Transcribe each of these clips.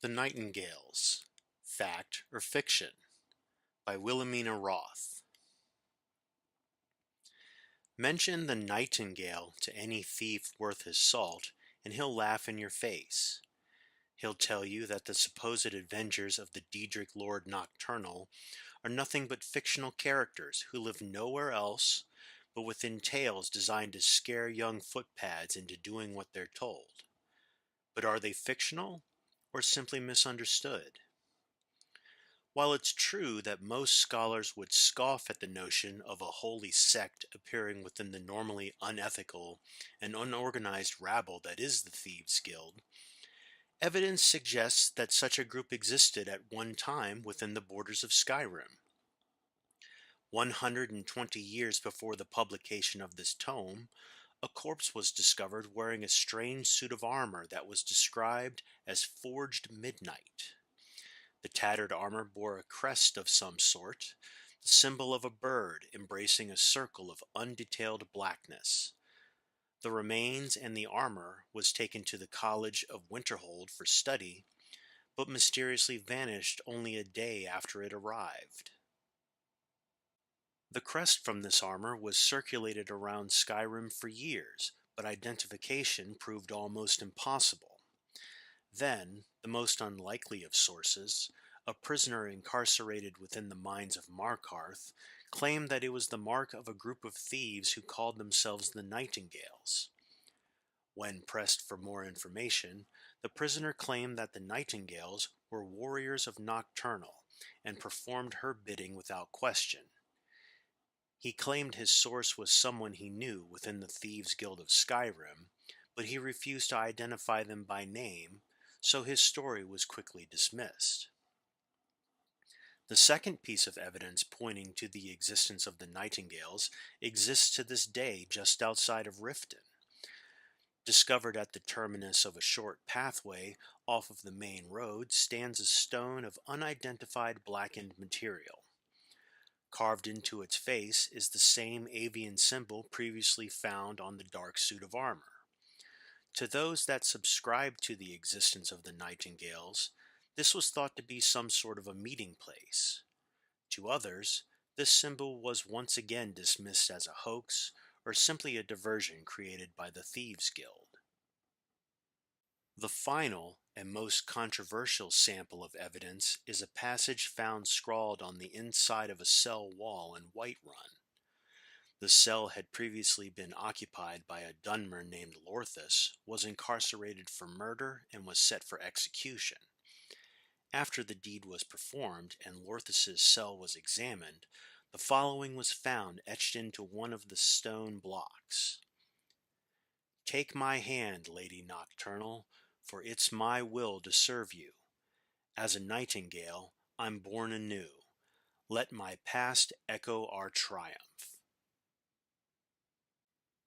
The Nightingales, Fact or Fiction, by Wilhelmina Roth. Mention the nightingale to any thief worth his salt, and he'll laugh in your face. He'll tell you that the supposed adventures of the Diedrich Lord Nocturnal are nothing but fictional characters who live nowhere else but within tales designed to scare young footpads into doing what they're told. But are they fictional or simply misunderstood? While it's true that most scholars would scoff at the notion of a holy sect appearing within the normally unethical and unorganized rabble that is the Thieves' Guild, evidence suggests that such a group existed at one time within the borders of Skyrim. 120 years before the publication of this tome, a corpse was discovered wearing a strange suit of armor that was described as forged midnight. The tattered armor bore a crest of some sort, the symbol of a bird embracing a circle of undetailed blackness. The remains and the armor was taken to the College of Winterhold for study, but mysteriously vanished only a day after it arrived. The crest from this armor was circulated around Skyrim for years, but identification proved almost impossible. Then, the most unlikely of sources, a prisoner incarcerated within the mines of Markarth, claimed that it was the mark of a group of thieves who called themselves the Nightingales. When pressed for more information, the prisoner claimed that the Nightingales were warriors of Nocturnal and performed her bidding without question. He claimed his source was someone he knew within the Thieves' Guild of Skyrim, but he refused to identify them by name, so his story was quickly dismissed. The second piece of evidence pointing to the existence of the Nightingales exists to this day just outside of Riften. Discovered at the terminus of a short pathway off of the main road stands a stone of unidentified blackened material. Carved into its face is the same avian symbol previously found on the dark suit of armor. To those that subscribed to the existence of the Nightingales, this was thought to be some sort of a meeting place. To others, this symbol was once again dismissed as a hoax or simply a diversion created by the Thieves' Guild. The final and most controversial sample of evidence is a passage found scrawled on the inside of a cell wall in Whiterun. The cell had previously been occupied by a Dunmer named Lorthus, was incarcerated for murder, and was set for execution. After the deed was performed and Lorthus's cell was examined, the following was found etched into one of the stone blocks. "Take my hand, Lady Nocturnal, for it's my will to serve you. As a nightingale, I'm born anew. Let my past echo our triumph."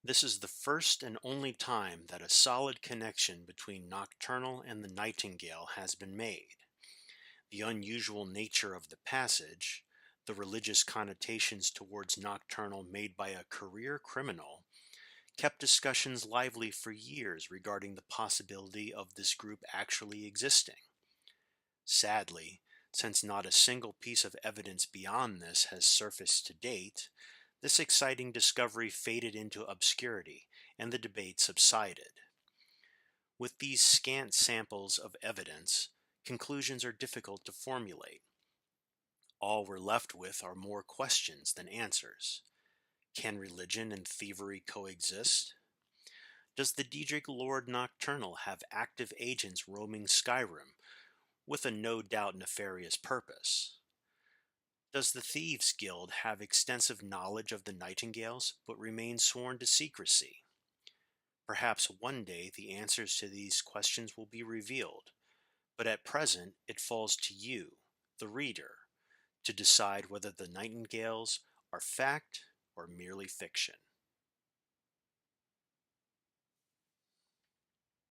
This is the first and only time that a solid connection between Nocturnal and the Nightingale has been made. The unusual nature of the passage, the religious connotations towards Nocturnal made by a career criminal, kept discussions lively for years regarding the possibility of this group actually existing. Sadly, since not a single piece of evidence beyond this has surfaced to date, this exciting discovery faded into obscurity, and the debate subsided. With these scant samples of evidence, conclusions are difficult to formulate. All we're left with are more questions than answers. Can religion and thievery coexist? Does the Diedrich Lord Nocturnal have active agents roaming Skyrim, with a no doubt nefarious purpose? Does the Thieves' Guild have extensive knowledge of the Nightingales, but remain sworn to secrecy? Perhaps one day the answers to these questions will be revealed, but at present it falls to you, the reader, to decide whether the Nightingales are fact or merely fiction.